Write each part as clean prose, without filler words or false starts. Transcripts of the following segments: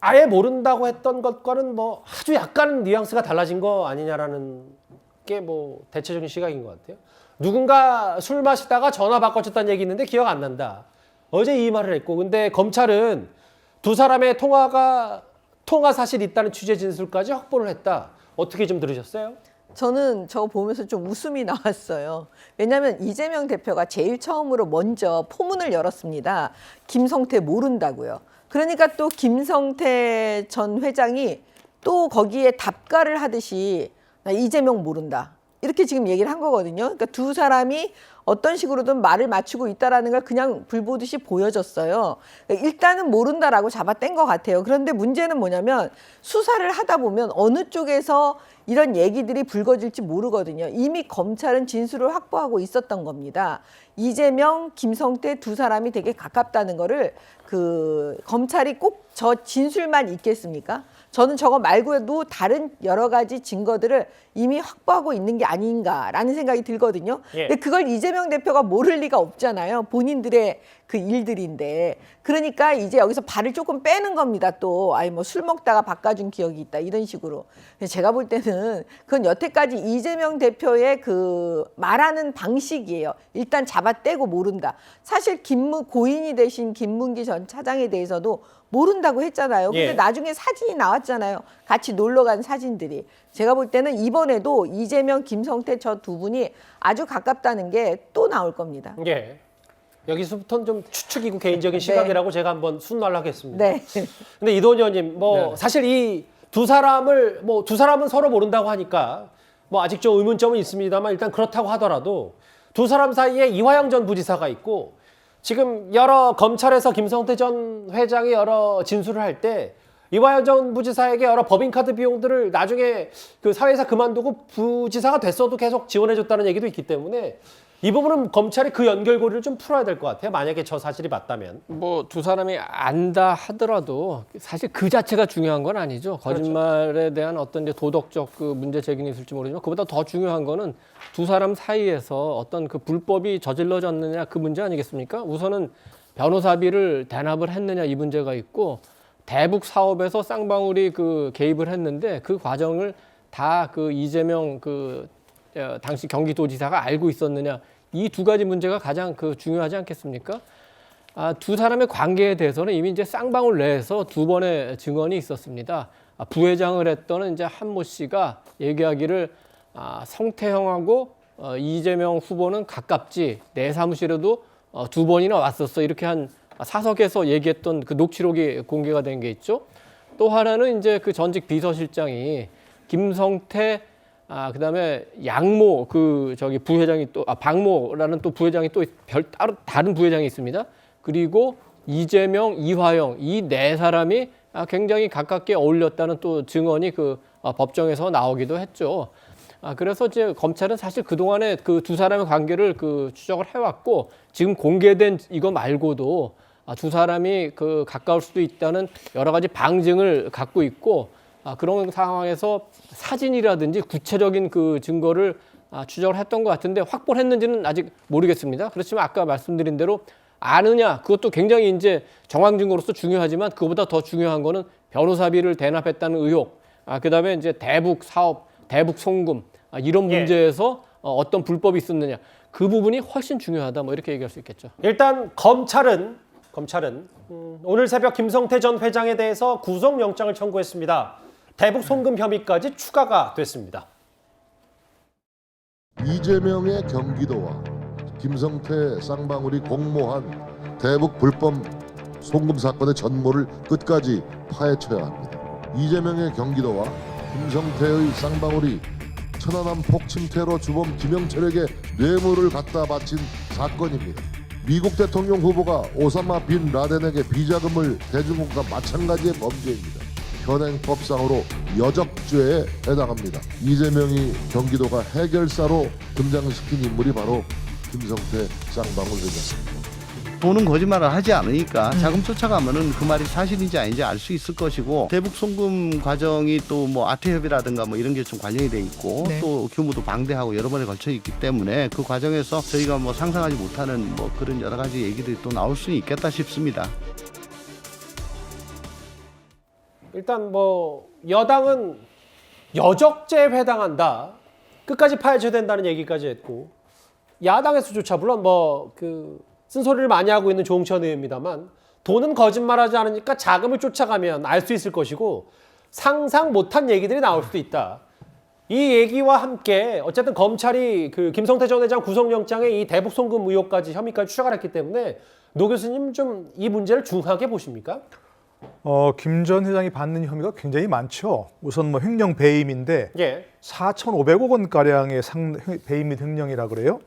아예 모른다고 했던 것과는 뭐 아주 약간 뉘앙스가 달라진 거 아니냐라는 게 뭐 대체적인 시각인 것 같아요. 누군가 술 마시다가 전화 바꿔줬다는 얘기 있는데 기억 안 난다. 어제 이 말을 했고, 근데 검찰은 두 사람의 통화 사실이 있다는 취재 진술까지 확보를 했다. 어떻게 좀 들으셨어요? 저는 저거 보면서 좀 웃음이 나왔어요. 왜냐하면 이재명 대표가 제일 처음으로 먼저 포문을 열었습니다. 김성태 모른다고요. 그러니까 또 김성태 전 회장이 또 거기에 답가를 하듯이 나 이재명 모른다. 이렇게 지금 얘기를 한 거거든요. 그러니까 두 사람이 어떤 식으로든 말을 맞추고 있다라는 걸 그냥 불보듯이 보여줬어요. 그러니까 일단은 모른다라고 잡아뗀 것 같아요. 그런데 문제는 뭐냐면 수사를 하다 보면 어느 쪽에서 이런 얘기들이 불거질지 모르거든요. 이미 검찰은 진술을 확보하고 있었던 겁니다. 이재명, 김성태 두 사람이 되게 가깝다는 거를 그 검찰이 꼭 저 진술만 있겠습니까? 저는 저거 말고도 다른 여러 가지 증거들을 이미 확보하고 있는 게 아닌가라는 생각이 들거든요. 예. 근데 그걸 이재명 대표가 모를 리가 없잖아요. 본인들의 그 일들인데. 그러니까 이제 여기서 발을 조금 빼는 겁니다. 또 아니 뭐 술 먹다가 바꿔준 기억이 있다 이런 식으로. 근데 제가 볼 때는 그건 여태까지 이재명 대표의 그 말하는 방식이에요. 일단 잡아떼고 모른다. 사실 고인이 되신 김문기 전 차장에 대해서도 모른다고 했잖아요. 근데 예. 나중에 사진이 나왔잖아요. 같이 놀러 간 사진들이. 제가 볼 때는 이번에도 이재명, 김성태 저 두 분이 아주 가깝다는 게 또 나올 겁니다. 예. 여기서부터는 좀 추측이고 개인적인 시각이라고 제가 한번 순말을 하겠습니다. 네. 근데 이도원 의원님, 뭐 네. 사실 이 두 사람은 서로 모른다고 하니까 뭐 아직 좀 의문점은 있습니다만 일단 그렇다고 하더라도 두 사람 사이에 이화영 전 부지사가 있고 지금 여러 검찰에서 김성태 전 회장이 여러 진술을 할 때 이화영 전 부지사에게 여러 법인카드 비용들을 나중에 그 사회에서 그만두고 부지사가 됐어도 계속 지원해줬다는 얘기도 있기 때문에 이 부분은 검찰이 그 연결고리를 좀 풀어야 될 것 같아요. 만약에 저 사실이 맞다면. 뭐 두 사람이 안다 하더라도 사실 그 자체가 중요한 건 아니죠. 거짓말에 대한 어떤 이제 도덕적 그 문제 제기는 있을지 모르지만 그보다 더 중요한 거는 두 사람 사이에서 어떤 그 불법이 저질러졌느냐 그 문제 아니겠습니까? 우선은 변호사비를 대납을 했느냐 이 문제가 있고 대북 사업에서 쌍방울이 그 개입을 했는데 그 과정을 다 그 이재명 그 당시 경기도지사가 알고 있었느냐 이 두 가지 문제가 가장 그 중요하지 않겠습니까? 두 사람의 관계에 대해서는 이미 이제 쌍방울 내에서 두 번의 증언이 있었습니다. 부회장을 했던 이제 한모 씨가 얘기하기를 성태형하고 이재명 후보는 가깝지 내 사무실에도 두 번이나 왔었어 이렇게 한 사석에서 얘기했던 그 녹취록이 공개가 된 게 있죠. 또 하나는 이제 그 전직 비서실장이 김성태 그다음에 양모 그 저기 부회장이 또 박모라는 또 부회장이 또 따로 다른 부회장이 있습니다. 그리고 이재명, 이화영 이 네 사람이 굉장히 가깝게 어울렸다는 또 증언이 그 법정에서 나오기도 했죠. 그래서 이제 검찰은 사실 그 동안에 그 두 사람의 관계를 그 추적을 해왔고 지금 공개된 이거 말고도 두 사람이 그 가까울 수도 있다는 여러 가지 방증을 갖고 있고. 그런 상황에서 사진이라든지 구체적인 그 증거를 추적을 했던 것 같은데 확보를 했는지는 아직 모르겠습니다. 그렇지만 아까 말씀드린 대로 아느냐 그것도 굉장히 이제 정황 증거로서 중요하지만 그보다 더 중요한 거는 변호사비를 대납했다는 의혹, 그다음에 이제 대북 사업, 대북 송금 이런 문제에서 어떤 불법이 있었느냐 그 부분이 훨씬 중요하다 뭐 이렇게 얘기할 수 있겠죠. 일단 검찰은 오늘 새벽 김성태 전 회장에 대해서 구속영장을 청구했습니다. 대북 송금 혐의까지 추가가 됐습니다. 이재명의 경기도와 김성태 쌍방울이 공모한 대북 불법 송금 사건의 전모를 끝까지 파헤쳐야 합니다. 이재명의 경기도와 김성태의 쌍방울이 천안함 폭침 테러 주범 김영철에게 뇌물을 갖다 바친 사건입니다. 미국 대통령 후보가 오사마 빈 라덴에게 비자금을 대준 것과 마찬가지의 범죄입니다. 현행법상으로 여적죄에 해당합니다. 이재명이 경기도가 해결사로 등장시킨 인물이 바로 김성태 쌍방울 회장입니다. 돈은 거짓말을 하지 않으니까 자금 쫓아가면은 그 말이 사실인지 아닌지 알 수 있을 것이고 대북 송금 과정이 또 뭐 아태협이라든가 뭐 이런 게 좀 관련이 돼 있고 또 규모도 방대하고 여러 번에 걸쳐 있기 때문에 그 과정에서 저희가 뭐 상상하지 못하는 뭐 그런 여러 가지 얘기들이 또 나올 수 있겠다 싶습니다. 일단 뭐 여당은 여적죄에 해당한다. 끝까지 파헤쳐야 된다는 얘기까지 했고 야당에서조차 물론 뭐 그 쓴소리를 많이 하고 있는 조홍천 의원입니다만 돈은 거짓말하지 않으니까 자금을 쫓아가면 알 수 있을 것이고 상상 못한 얘기들이 나올 수도 있다. 이 얘기와 함께 어쨌든 검찰이 그 김성태 전 회장 구속영장에 이 대북 송금 의혹까지 혐의까지 추적을 했기 때문에 노 교수님 좀 이 문제를 중하게 보십니까? 김 전 회장이 받는 혐의가 굉장히 많죠. 우선 뭐 횡령 배임인데 예. 4,500억 원 가량의 배임 및 횡령이라 그래요.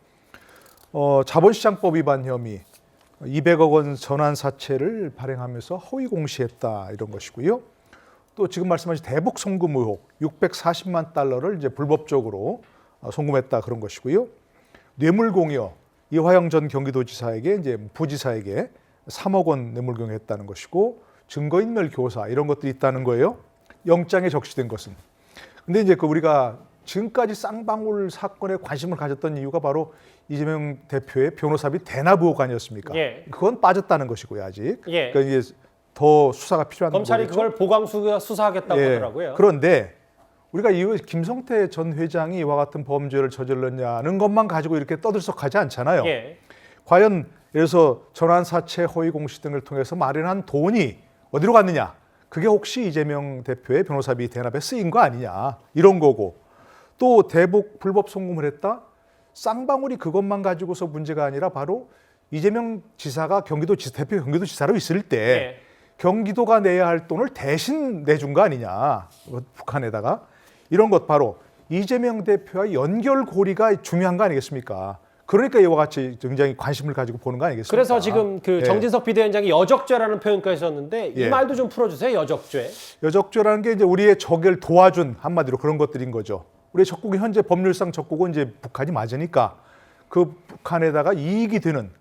자본시장법 위반 혐의, 200억 원 전환 사채를 발행하면서 허위 공시했다 이런 것이고요. 또 지금 말씀하신 대북 송금 의혹, 640만 달러를 이제 불법적으로 송금했다 그런 것이고요. 뇌물 공여, 이화영 전 경기도지사에게 이제 부지사에게 3억 원 뇌물 공여했다는 것이고 증거인멸 교사 이런 것들이 있다는 거예요. 영장에 적시된 것은. 근데 이제 그 우리가 지금까지 쌍방울 사건에 관심을 가졌던 이유가 바로 이재명 대표의 변호사비 대납 의혹 아니었습니까? 예. 그건 빠졌다는 것이고요 아직. 예. 그러니까 이제 더 수사가 필요한 검찰이 거겠죠. 그걸 보강 수사하겠다고 하더라고요. 그런데 우리가 이후 김성태 전 회장이 이와 같은 범죄를 저질렀냐는 것만 가지고 이렇게 떠들썩하지 않잖아요. 예. 과연 예를 들어서 전환사채 허위 공시 등을 통해서 마련한 돈이 어디로 갔느냐? 그게 혹시 이재명 대표의 변호사비 대납에 쓰인 거 아니냐? 이런 거고 또 대북 불법 송금을 했다? 쌍방울이 그것만 가지고서 문제가 아니라 바로 이재명 지사가 대표 경기도지사로 있을 때 예. 경기도가 내야 할 돈을 대신 내준 거 아니냐? 북한에다가 이런 것 바로 이재명 대표와 연결고리가 중요한 거 아니겠습니까? 그러니까 이와 같이 굉장히 관심을 가지고 보는 거 아니겠습니까? 그래서 지금 그 예. 정진석 비대위원장이 여적죄라는 표현까지 썼는데 이 예. 말도 좀 풀어주세요. 여적죄. 여적죄라는 게 이제 우리의 적을 도와준 한마디로 그런 것들인 거죠. 우리의 적국이 현재 법률상 적국은 이제 북한이 맞으니까 그 북한에다가 이익이 되는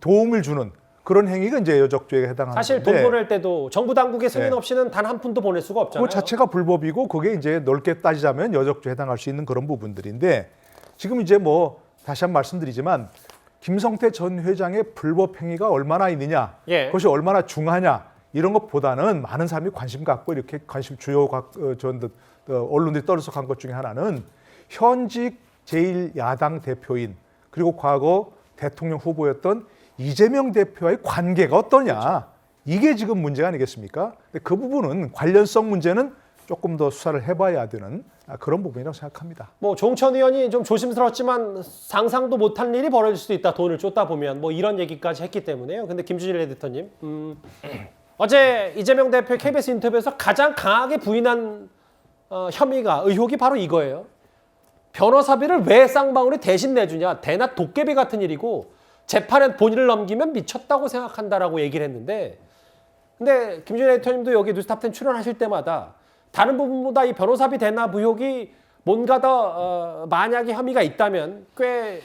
도움을 주는 그런 행위가 이제 여적죄에 해당하는 사실 건데 돈 보낼 때도 정부 당국의 승인 예. 없이는 단 한 푼도 보낼 수가 없잖아요. 그 자체가 불법이고 그게 이제 넓게 따지자면 여적죄에 해당할 수 있는 그런 부분들인데 지금 이제 뭐 다시 한번 말씀드리지만 김성태 전 회장의 불법 행위가 얼마나 있느냐, 예. 그것이 얼마나 중하냐 이런 것보다는 많은 사람이 관심 갖고 이렇게 주요 언론들이 떠들썩한 것 중에 하나는 현직 제1야당 대표인 그리고 과거 대통령 후보였던 이재명 대표와의 관계가 어떠냐. 그렇죠. 이게 지금 문제가 아니겠습니까? 근데 그 부분은 관련성 문제는 조금 더 수사를 해봐야 되는 그런 부분이라고 생각합니다. 뭐 종천 의원이 좀 조심스럽지만 상상도 못한 일이 벌어질 수도 있다. 돈을 쫓다 보면 뭐 이런 얘기까지 했기 때문에요. 근데 김준일 에디터님, 어제 이재명 대표 KBS 인터뷰에서 가장 강하게 부인한 혐의가 의혹이 바로 이거예요. 변호사비를 왜 쌍방울이 대신 내주냐. 대낮 도깨비 같은 일이고 재판에 본인을 넘기면 미쳤다고 생각한다라고 얘기를 했는데 근데 김준일 에디터님도 여기 뉴스탑10 출연하실 때마다 다른 부분보다 이 변호사비 대납 의혹이 뭔가 더 만약에 혐의가 있다면 꽤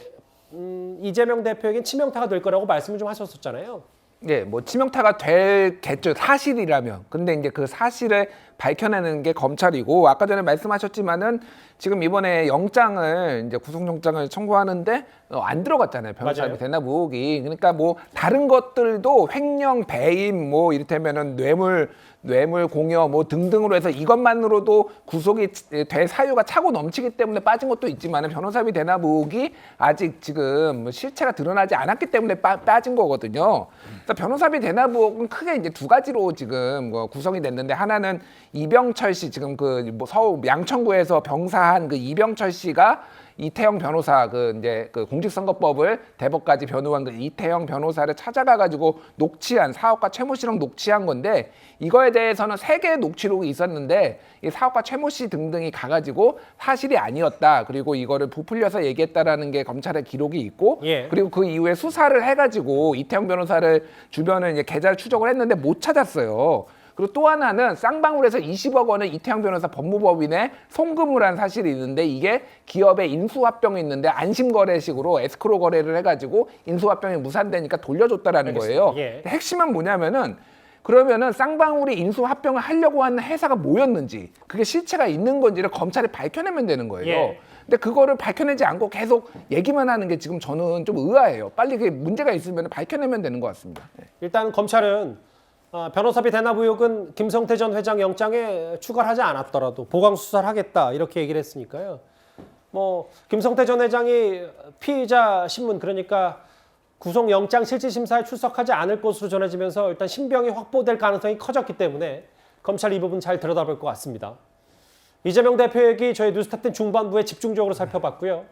이재명 대표에겐 치명타가 될 거라고 말씀을 좀 하셨었잖아요. 예, 뭐 치명타가 되겠죠. 사실이라면. 근데 이제 그 사실을 밝혀내는 게 검찰이고 아까 전에 말씀하셨지만은 지금 이번에 영장을 이제 구속영장을 청구하는데 안 들어갔잖아요. 변호사비 맞아요. 대납 의혹이. 그러니까 뭐 다른 것들도 횡령, 배임, 뭐 이를테면은 뇌물 공여 뭐 등등으로 해서 이것만으로도 구속이 될 사유가 차고 넘치기 때문에 빠진 것도 있지만 변호사비 대납 의혹이 아직 지금 실체가 드러나지 않았기 때문에 빠진 거거든요. 그래서 변호사비 대납 의혹은 크게 이제 두 가지로 지금 구성이 됐는데 하나는 이병철 씨 지금 그 뭐 서울 양천구에서 병사한 그 이병철 씨가 이태영 변호사 그 공직선거법을 대법까지 변호한 그 이태영 변호사를 찾아가 가지고 녹취한 사업가 최모 씨랑 녹취한 건데 이거에 대해서는 3개의 녹취록이 있었는데 이 사업가 최모 씨 등등이 가가지고 사실이 아니었다 그리고 이거를 부풀려서 얘기했다라는 게 검찰의 기록이 있고 예. 그리고 그 이후에 수사를 해가지고 이태영 변호사를 주변을 이제 계좌를 추적을 했는데 못 찾았어요. 그리고 또 하나는 쌍방울에서 20억 원을 이태영 변호사 법무법인에 송금을 한 사실이 있는데 이게 기업의 인수합병이 있는데 안심거래식으로 에스크로 거래를 해가지고 인수합병이 무산되니까 돌려줬다라는 거예요. 예. 핵심은 뭐냐면은 그러면은 쌍방울이 인수합병을 하려고 하는 회사가 뭐였는지 그게 실체가 있는 건지를 검찰이 밝혀내면 되는 거예요. 예. 근데 그거를 밝혀내지 않고 계속 얘기만 하는 게 지금 저는 좀 의아해요. 빨리 그게 문제가 있으면 밝혀내면 되는 것 같습니다. 네. 일단 검찰은 변호사비 대납 의혹은 김성태 전 회장 영장에 추가를 하지 않았더라도 보강 수사를 하겠다 이렇게 얘기를 했으니까요. 뭐 김성태 전 회장이 피의자 신문 그러니까 구속영장 실질심사에 출석하지 않을 것으로 전해지면서 일단 신병이 확보될 가능성이 커졌기 때문에 검찰 이 부분 잘 들여다볼 것 같습니다. 이재명 대표 얘기 저희 뉴스탑10 중반부에 집중적으로 살펴봤고요.